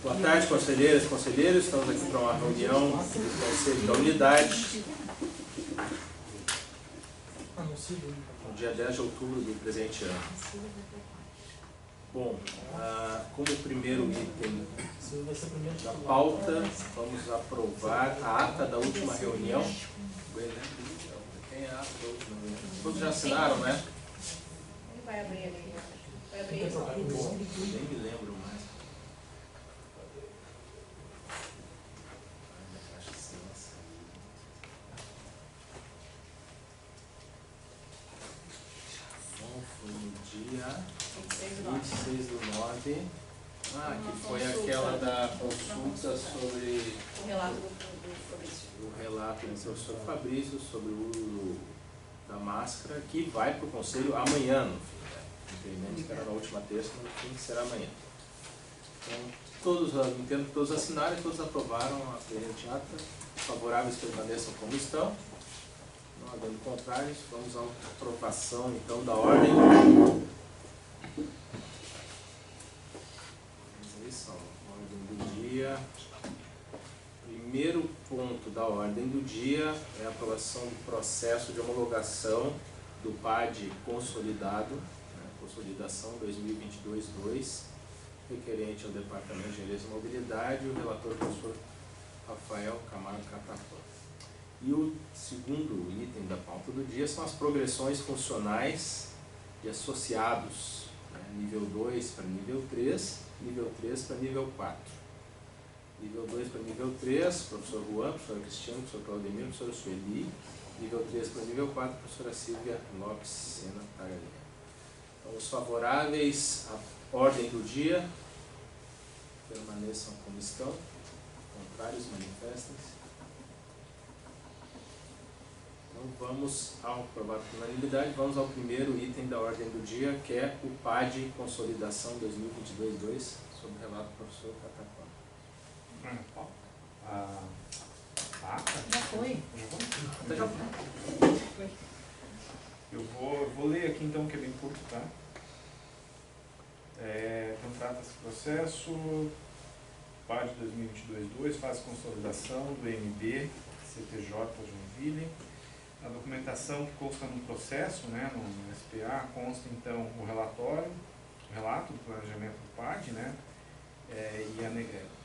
Boa tarde, conselheiras e conselheiros. Estamos aqui para uma reunião do Conselho da Unidade, no dia 10 de outubro do presente ano. Bom, como primeiro item da pauta, vamos aprovar a ata da última reunião. Quem é a ata da última reunião? Todos já assinaram, né? Ele vai abrir ali. Vai abrir isso. Nem me lembro mais. Foi no dia 26/9. Que foi aquela da consulta sobre O relato do Fabrício. o relato do professor Fabrício sobre o uso da máscara, que vai para o conselho amanhã, no fim. Infelizmente, que era na última terça, no fim será amanhã. Então, entendo que todos assinaram e todos aprovaram a presente ata. Favoráveis permaneçam como estão. Não havendo contrários, vamos à aprovação então da ordem. Ordem do dia. Primeiro ponto da ordem do dia é a aprovação do processo de homologação do PAD consolidado, consolidação 2022-2, requerente ao Departamento de Engenharia e Mobilidade, o relator professor Rafael Camargo Catapã. E o segundo item da pauta do dia são as progressões funcionais de associados, nível 2 para nível 3, nível 3 para nível 4. Nível 2 para nível 3, professor Juan, professor Cristiano, professor Claudemir, professor Sueli. Nível 3 para nível 4, professora Silvia Lopes Sena Tagalina. Então, os favoráveis à ordem do dia permaneçam como estão. Contrários, manifestem-se. Então, vamos ao aprovado por unanimidade. Vamos ao primeiro item da ordem do dia, que é o PAD Consolidação 2022-2, sob o relato do professor Catapã. Já foi. Eu vou ler aqui então, que é bem curto, tá? Então trata-se do processo PAD 2022-2, fase consolidação do MB CTJ Joinville. A documentação que consta no processo, no SPA, consta então o relatório, o relato do planejamento do PAD,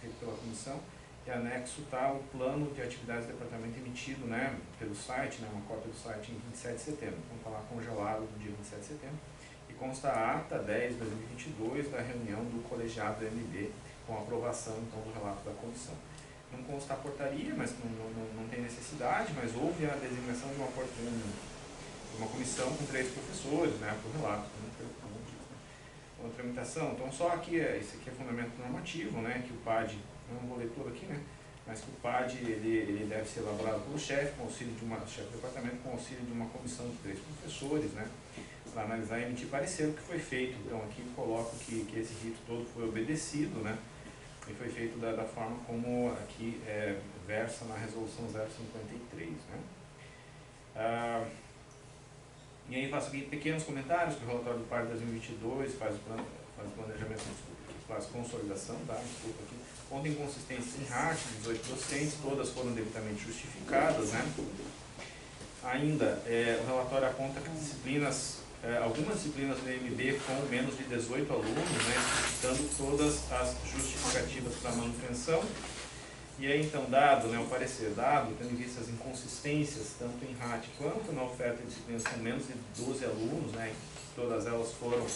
feito pela comissão, e anexo está o plano de atividades do departamento emitido pelo site, uma cópia do site em 27 de setembro. Então está lá congelado no dia 27 de setembro. E consta a ata 10/2022 da reunião do colegiado do MB, com a aprovação então do relato da comissão. Não consta a portaria, mas não tem necessidade, mas houve a designação de uma comissão com 3 professores, para o relato, com a tramitação. Então, só aqui, esse aqui é fundamento normativo, que o PAD, eu não vou ler tudo aqui, mas que o PAD ele deve ser elaborado pelo chefe do departamento, com auxílio de uma comissão de 3 professores, para analisar e emitir parecer o que foi feito. Então, aqui coloco que esse rito todo foi obedecido, e foi feito da forma como aqui versa na resolução 053. E aí faço aqui pequenos comentários, que o relatório do PAD 2022 faz o planejamento, faz consolidação, desculpa aqui, conta inconsistências em RAT, 18 docentes, todas foram devidamente justificadas. Ainda, o relatório aponta que algumas disciplinas do MB com menos de 18 alunos, citando todas as justificativas para manutenção. E aí então, o parecer dado, tendo em vista as inconsistências, tanto em RAT quanto na oferta de disciplinas com menos de 12 alunos, todas elas foram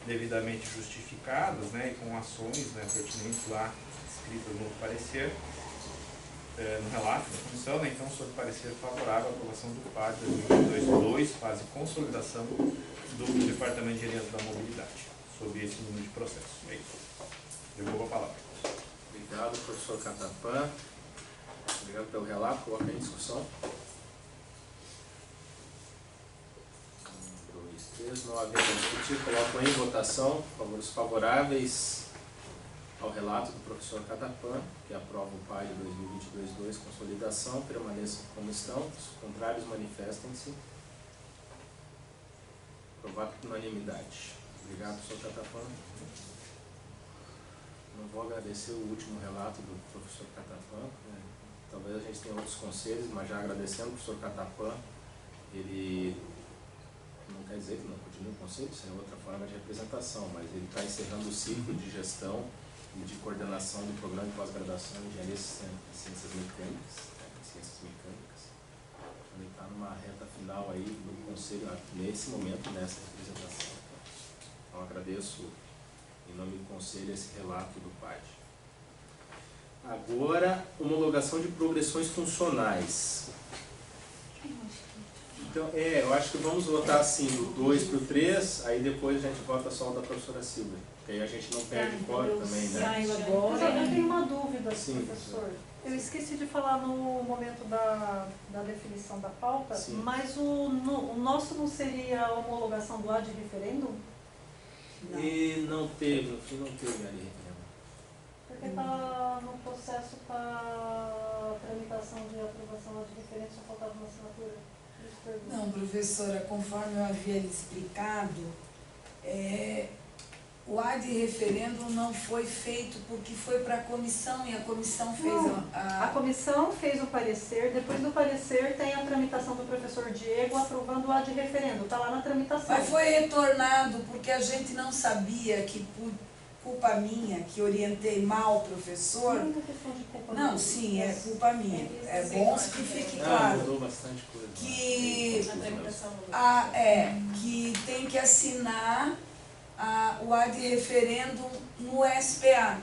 devidamente justificadas, e com ações pertinentes lá, escritas no parecer, no relato da comissão, então, sob parecer favorável à aprovação do PAD 2022-2, fase consolidação do Departamento de Engenharia da Mobilidade, sobre esse número de processos. Devolvo a palavra. Obrigado, professor Catapã. Obrigado pelo relato. Coloca em discussão. 1, 2, 3. Não havendo a discutir, coloco em votação. Os favoráveis ao relato do professor Catapã, que aprova o PAD 2022-2, consolidação, permaneçam como estão. Os contrários, manifestem-se. Aprovado por unanimidade. Obrigado, professor Catapã. não vou agradecer o último relato do professor Catapã, né? Talvez a gente tenha outros conselhos, mas já agradecendo o professor Catapã, ele não quer dizer que não continue o conselho, isso é outra forma de representação, mas ele está encerrando o ciclo de gestão e de coordenação do programa de pós-graduação em Engenharia e Ciências Mecânicas, Ele está numa reta final aí do conselho, nesse momento, nessa representação. Então, agradeço, em nome do conselho, esse relato do PAD. Agora, homologação de progressões funcionais. Então, eu acho que vamos votar assim, do 2 para o 3, aí depois a gente vota só o da professora Silvia. Porque aí a gente não perde o código também, né? Saiu agora. Eu tenho uma dúvida, Sim, professor. Eu esqueci de falar no momento da definição da pauta, sim, mas o nosso não seria a homologação do ad referendum? Não. E não teve, no fim não teve ali referendo. Porque tá no processo para tramitação de aprovação ad referendum, só faltava uma assinatura. Não, professora, conforme eu havia lhe explicado, o ad referendo não foi feito porque foi para a comissão e a comissão fez A comissão fez o parecer, depois do parecer tem a tramitação do professor Diego aprovando o ad referendo, está lá na tramitação. Mas foi retornado porque a gente não sabia que, por culpa minha, que orientei mal o professor... Não é uma questão de culpa Não, minha. sim, é culpa minha. É bom que fique claro. Mudou bastante coisa. Que, A tramitação que tem que assinar o ad referendum no SPA.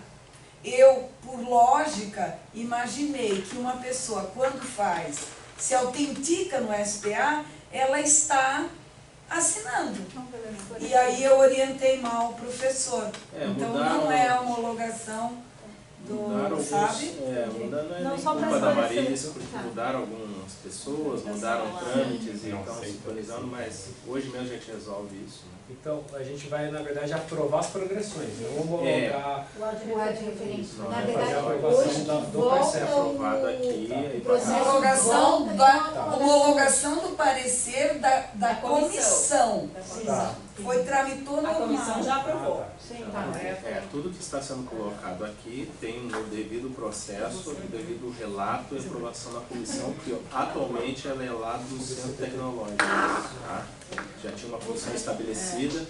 Eu, por lógica, imaginei que uma pessoa, quando se autentica no SPA, ela está assinando. E aí eu orientei mal o professor. Então não é a homologação do, sabe? Não só culpa para da esclarecer. Marília, porque mudaram algumas pessoas, mudaram trâmites e estão sincronizando, mas hoje mesmo a gente resolve isso. Né? Então, a gente vai, na verdade, aprovar as progressões, não homologar O ad referendum. Isso não Na é verdade, fazer a aprovação hoje do volta parceiro aprovado aqui Tá. e Homologação do parecer da comissão. Tá. Tramitou A comissão normal. já aprovou. Sim, Tudo que está sendo colocado aqui tem o devido processo, o devido relato e aprovação da comissão, que atualmente ela é lá do Centro Tecnológico. Tá? Já tinha uma comissão estabelecida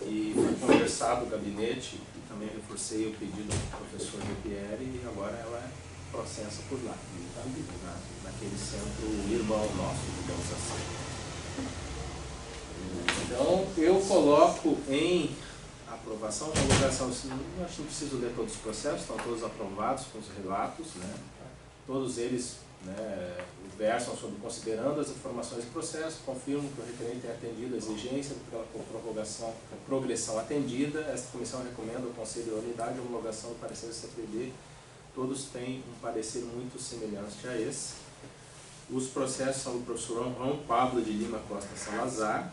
e foi conversado o gabinete e também reforcei o pedido do professor Pierre e agora ela processa por lá, naquele centro irmão nosso, digamos assim. Então, eu coloco em aprovação, homologação, acho que não preciso ler todos os processos, estão todos aprovados com os relatos, né? Todos eles, né, versam sobre considerando as informações do processo, confirmo que o requerente tem atendido a exigência pela progressão atendida. Esta comissão recomenda ao Conselho da Unidade a homologação do parecer do CPD. Todos têm um parecer muito semelhante a esse. Os processos são do professor João Pablo de Lima Costa Salazar,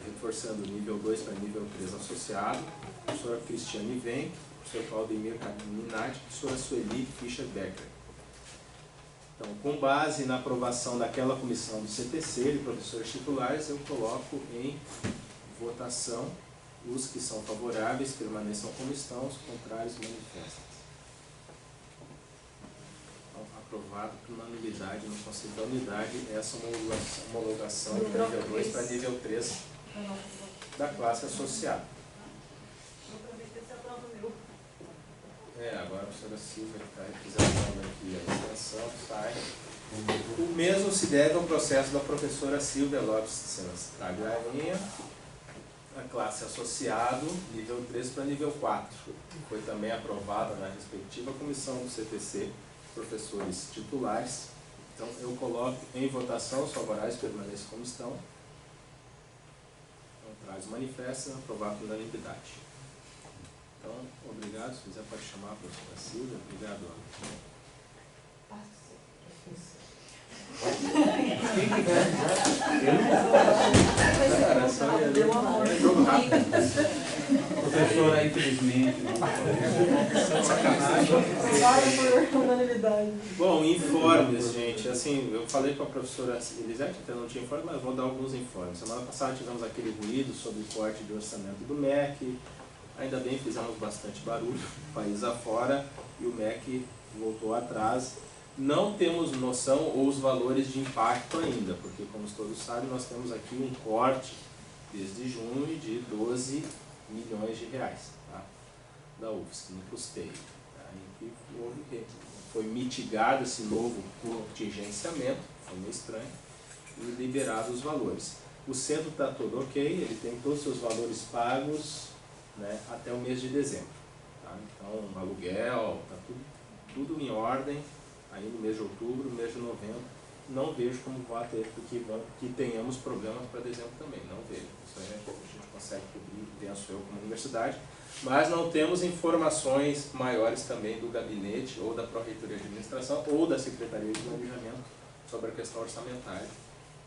reforçando o nível 2 para nível 3 associado, a professora Cristiane Venck, o professor Claudemir Minati, a professora Sueli Fischer-Becker. Então, com base na aprovação daquela comissão do CTC de professores titulares, eu coloco em votação os que são favoráveis, permaneçam como estão, os contrários manifestem. Então, aprovado por unanimidade no Conselho da Unidade essa homologação de nível 2 para nível 3 da classe associada. Agora a professora Silvia está representando aqui a extensão, sai. O mesmo se deve ao processo da professora Silvia Lopes Tagliarinha, a classe associado, nível 3 para nível 4. Foi também aprovada na respectiva comissão do CTC, professores titulares. Então eu coloco em votação os favoráveis permaneçam como estão. Contrários manifestam, aprovado por unanimidade. Então, obrigado. Se quiser pode chamar a professora Silvia. Obrigado, professora, infelizmente. Sacanagem. Por unanimidade. Bom, informes, gente. Assim, eu falei com a professora Elisete, até não tinha informe, mas vou dar alguns informes. Semana passada tivemos aquele ruído sobre o corte de orçamento do MEC. Ainda bem, fizemos bastante barulho, país afora, e o MEC voltou atrás. Não temos noção ou os valores de impacto ainda, porque, como todos sabem, nós temos aqui um corte desde junho de 12 milhões de reais, tá? Da UFSC, no custeio. Tá? E foi mitigado esse novo contingenciamento, foi meio estranho, e liberado os valores. O centro está todo ok, ele tem todos os seus valores pagos, né, até o mês de dezembro. Tá? Então, aluguel, está tudo em ordem, aí no mês de outubro, no mês de novembro. Não vejo como vai ter, que tenhamos problemas para dezembro também, não vejo. Isso aí a gente consegue cobrir, penso eu, como universidade. Mas não temos informações maiores também do gabinete, ou da Pró-Reitoria de Administração, ou da Secretaria de Planejamento, sobre a questão orçamentária.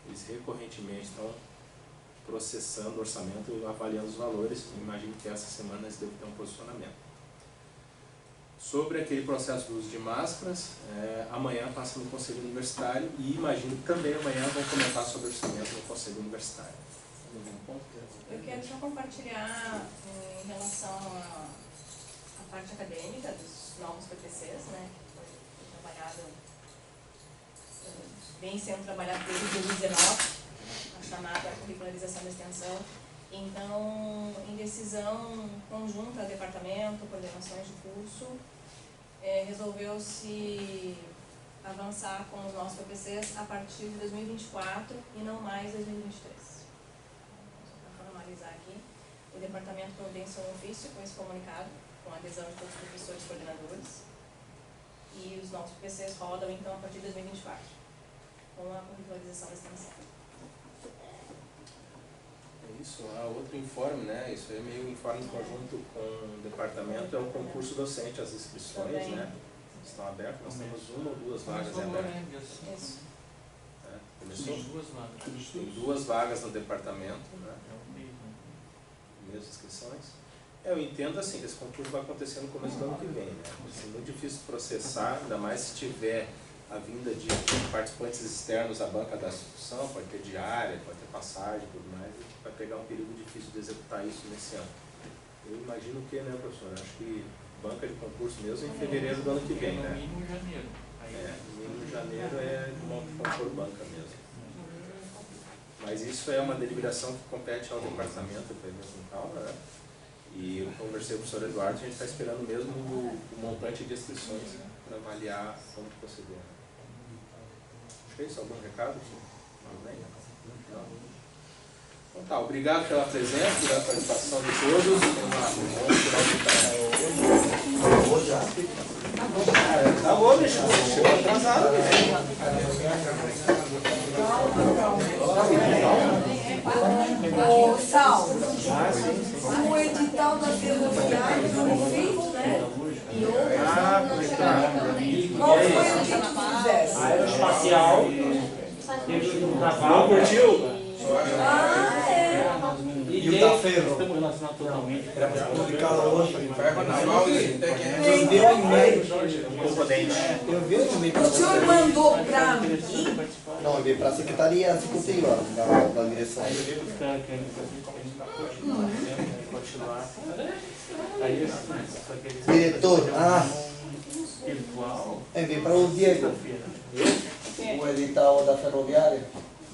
Eles recorrentemente estão processando o orçamento e avaliando os valores. Eu imagino que essa semana eles devem ter um posicionamento. Sobre aquele processo do uso de máscaras, amanhã passa no Conselho Universitário e imagino que também amanhã vão comentar sobre o orçamento no Conselho Universitário. Eu quero só compartilhar em relação à parte acadêmica dos novos PPCs, né, que foi trabalhado, vem sendo trabalhado desde 2019, a chamada curricularização da extensão. Então, em decisão conjunta, departamento, coordenações de curso, resolveu-se avançar com os nossos PPCs a partir de 2024 e não mais 2023. Só para formalizar aqui, o departamento providenciou um ofício com esse comunicado, com a adesão de todos os professores e coordenadores, e os nossos PPCs rodam então a partir de 2024, com a curricularização da extensão. Isso, outro informe, né? Isso é meio informe em conjunto com o departamento, é o concurso docente, as inscrições, também, né? Estão abertas, nós temos uma ou duas vagas abertas. Isso. Começou? Tem 2 vagas no departamento, né? Mesmas inscrições. Eu entendo assim, que esse concurso vai acontecer no começo do ano que vem, né? É muito difícil processar, ainda mais se tiver a vinda de participantes externos à banca da instituição, pode ter diária, pode ter passagem e tudo mais, e vai pegar um período difícil de executar isso nesse ano. Eu imagino que, né, professor? Acho que banca de concurso mesmo em fevereiro do ano que vem, né? No mínimo janeiro. No mínimo janeiro é uma por banca mesmo. Mas isso é uma deliberação que compete ao departamento mesmo calma, né? E eu conversei com o professor Eduardo, a gente está esperando mesmo o montante de inscrições para avaliar como proceder. Acho que é isso, algum recado? Tudo bem? Não. Então tá, obrigado pela presença, pela participação de todos. Acabou, bicho. Chegou atrasado. Ô, Sal, o edital da ferroviária foi feito, né? Qual foi o que tu fizeste? Aeroespacial. Não curtiu? E o da Ferro. Estamos relacionados totalmente. Era para publicar hoje. Eu vi um e-mail. Eu vi um e-mail. O senhor mandou para mim? Não, eu enviei para a Secretaria Executiva da direção. Diretor, eu enviei para o Diego. O edital da ferroviária.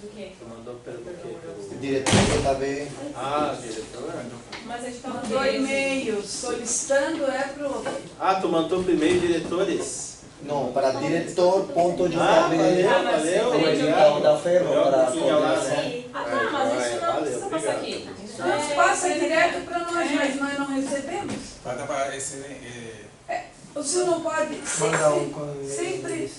Do quê? Tu mandou pelo quê? O diretor também. Diretor? Mas a gente está Mandou e-mail solicitando pro... Tu mandou pro e-mail diretores? Não, para diretor.jb. Valeu, o edital da ferro para a coordenação. Mas isso não precisa passar aqui. Isso passa direto para nós, mas nós não recebemos. O senhor não pode sempre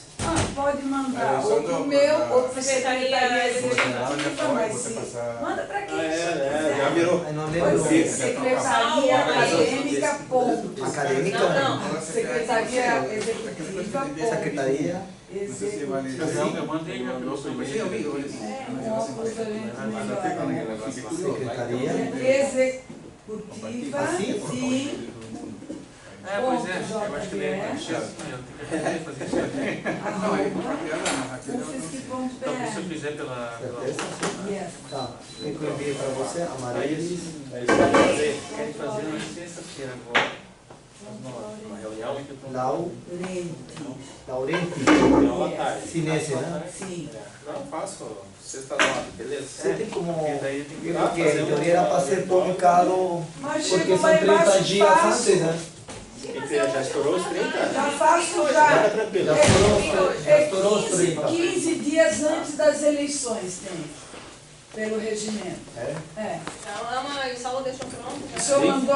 pode mandar ou pro meu ou para a Secretaria Executiva, mas sim. Manda para quem Já virou. pode ser Secretaria Acadêmica, ponto. Acadêmica? Não, Secretaria Executiva, ponto. Secretaria. Eu mandei já pelo Secretaria Executiva, sim. Pois Eu acho que ele é fazer isso aqui. Arroba Então, se ufsc.br. eu fizer pela Yes. Tá, tem que eu enviar para você, Aí amarelo. eles querem fazer na sexta-feira agora. Uma reunião que eu tô Laurenti, reunião à tarde. Sinense, né? Sim. Não, faço sexta 9, beleza? Você tem como. Porque daí tem que Porque em teoria era para ser publicado, Mas porque chega são lá 30 embaixo dias faço. antes, né? Já estourou os 30? Já faço já. Fica tranquilo. Já estourou os 30. 15 dias antes das eleições tem. Pelo regimento. É? É. Então, Ama e o Saulo deixam pronto, né? O senhor mandou